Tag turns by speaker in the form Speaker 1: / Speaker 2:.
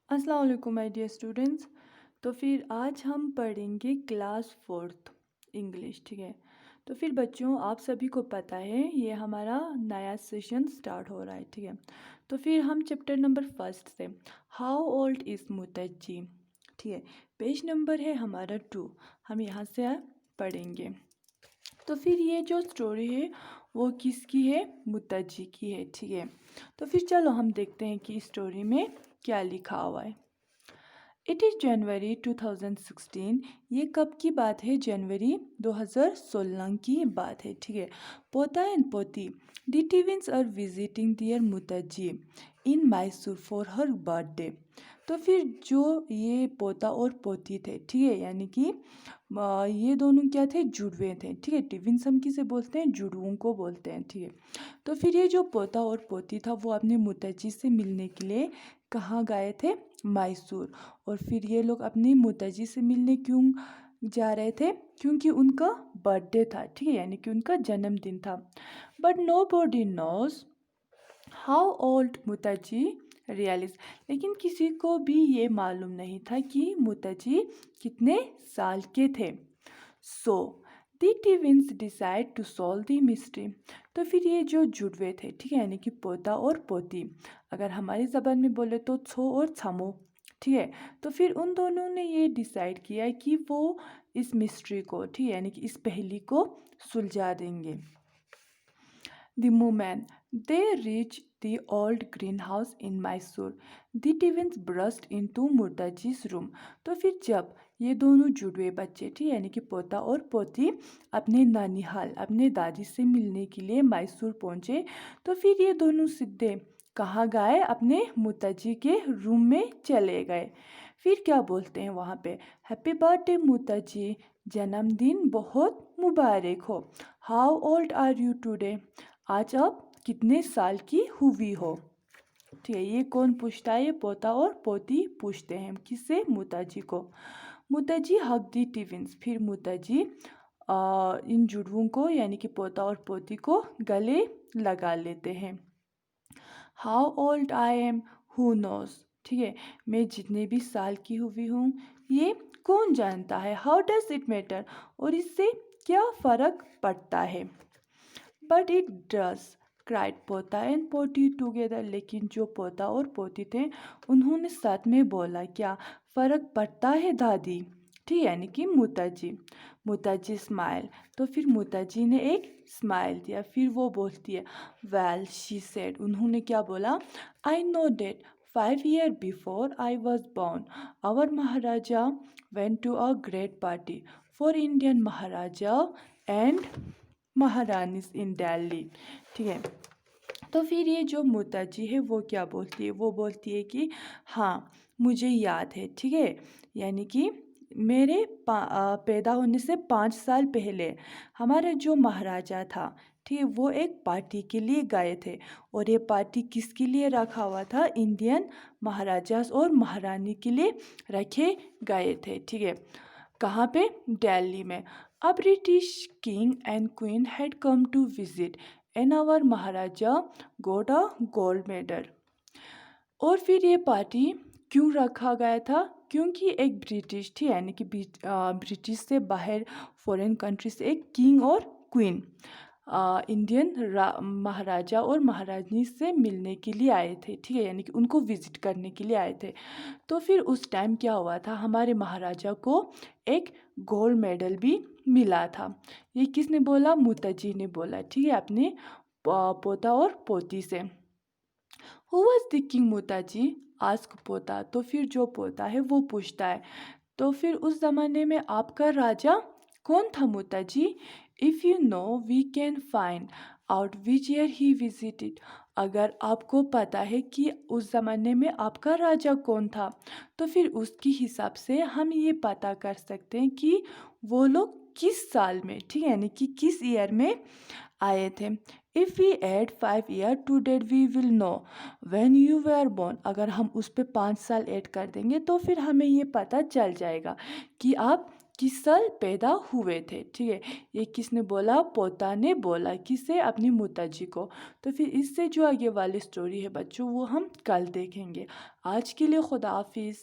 Speaker 1: अस्सलाम वालेकुम my dear students. तो फिर आज हम पढ़ेंगे क्लास फोर्थ इंग्लिश, ठीक है। तो फिर बच्चों, आप सभी को पता है ये हमारा नया सेशन स्टार्ट हो रहा है, ठीक है। तो फिर हम चैप्टर नंबर फर्स्ट से हाउ ओल्ड इज़ मुतज्जी, ठीक है। पेज नंबर है हमारा 2। हम यहाँ से पढ़ेंगे। तो फिर ये जो स्टोरी है वो किसकी है? मुतज्जी की है, ठीक है। तो फिर चलो हम देखते हैं कि स्टोरी में क्या लिखा हुआ है। इट इज़ जनवरी 2016। ये कब की बात है? जनवरी 2016 की बात है, ठीक है। Pota and Poti the twins are visiting their Muthajji in Mysore for her birthday. तो फिर जो ये पोता और पोती थे, ठीक है, यानी कि ये दोनों क्या थे? जुड़वे थे, ठीक है। ट्विन्स हम किसे बोलते हैं? जुड़वों को बोलते हैं, ठीक है। तो फिर ये जो पोता और पोती था वो अपने मुतज्जी से मिलने के लिए कहाँ गए थे? मैसूर। और फिर ये लोग अपनी मुतज्जी से मिलने क्यों जा रहे थे? क्योंकि उनका बर्थडे था, ठीक है, यानी कि उनका जन्मदिन था। But nobody knows how old Muthajji really is. लेकिन किसी को भी ये मालूम नहीं था कि मुतज्जी कितने साल के थे। So the twins decide to solve the mystery. तो फिर ये जो जुड़वे थे, ठीक है, यानी कि पोता और पोती, अगर हमारी ज़बान में बोले तो छो और छमो, ठीक है। तो फिर उन दोनों ने ये डिसाइड किया कि वो इस मिस्ट्री को, ठीक है, यानी कि इस पहेली को सुलझा देंगे। The moment they reached the old greenhouse in Mysore, the twins burst into मुर्ताजी's room। तो फिर जब ये दोनों जुड़वे बच्चे, ठीक है, यानी कि पोता और पोती, अपने नानीहाल अपने दादी से मिलने के लिए मैसूर पहुंचे, तो फिर ये दोनों सीधे कहाँ गए? अपने मुताजी के रूम में चले गए। फिर क्या बोलते हैं वहाँ पे? हैप्पी बर्थडे मुताजी, जन्मदिन बहुत मुबारक हो। How old are you today? आज आप कितने साल की हुई हो? ठीक है, ये कौन पूछता है? ये पोता और पोती पूछते हैं। किससे? मुताजी को। मुताजी हग दी ट्विन्स। फिर मुताजी इन जुड़वों को, यानी कि पोता और पोती को गले लगा लेते हैं। How old I am, who knows, ठीक है, मैं जितने भी साल की हुई हूँ ये कौन जानता है। हाउ डज इट मैटर, और इससे क्या फ़र्क पड़ता है। बट इट डज, क्राइड पोता एंड पोती टुगेदर। लेकिन जो पोता और पोती थे उन्होंने साथ में बोला, क्या फ़र्क पड़ता है दादी, ठीक, यानी कि मुताजी। मुताजी स्माइल। तो फिर मुताजी ने एक स्माइल दिया। फिर वो बोलती है, वेल शी सेड, उन्होंने क्या बोला? I know date 5 years before I was born, our Maharaja went to a great party for Indian Maharaja and महारानीस इन दिल्ली, ठीक है। तो फिर ये जो मुताजी है वो क्या बोलती है? वो बोलती है कि हाँ मुझे याद है, ठीक है, यानी कि मेरे पैदा होने से 5 साल पहले हमारा जो महाराजा था, ठीक है, वो एक पार्टी के लिए गए थे। और ये पार्टी किसके लिए रखा हुआ था? इंडियन महाराजास और महारानी के लिए रखे गए थे, ठीक है। कहाँ पे? दिल्ली में। A British king and queen had come to visit and our Maharaja got a gold medal। और फिर ये पार्टी क्यों रखा गया था? क्योंकि एक ब्रिटिश थी, यानी कि ब्रिटिश से बाहर फॉरेन कंट्री से एक किंग और क्वीन इंडियन महाराजा और महारानी से मिलने के लिए आए थे, ठीक है, यानी कि उनको विजिट करने के लिए आए थे। तो फिर उस टाइम क्या हुआ था? हमारे महाराजा को एक गोल्ड मेडल भी मिला था। ये किसने बोला? मुताजी ने बोला, ठीक है, अपने पोता और पोती से। Who was the king Muthajji, ask Pota. तो फिर जो पोता है वो पूछता है, तो फिर उस ज़माने में आपका राजा कौन था Muthajji? If you know we can find out which year he visited. अगर आपको पता है कि उस ज़माने में आपका राजा कौन था, तो फिर उसके हिसाब से हम ये पता कर सकते हैं कि वो लोग किस साल में, ठीक है, यानी कि किस ईयर में आए थे। If we add 5 years to date we will know when you were born. अगर हम उस पर 5 साल ऐड कर देंगे तो फिर हमें ये पता चल जाएगा कि आप किस साल पैदा हुए थे। ठीक है, ये किसने बोला? पोता ने बोला। किसे? अपनी मुताजी को। तो फिर इससे जो आगे वाली स्टोरी है बच्चों वो हम कल देखेंगे। आज के लिए खुदा हाफिज़।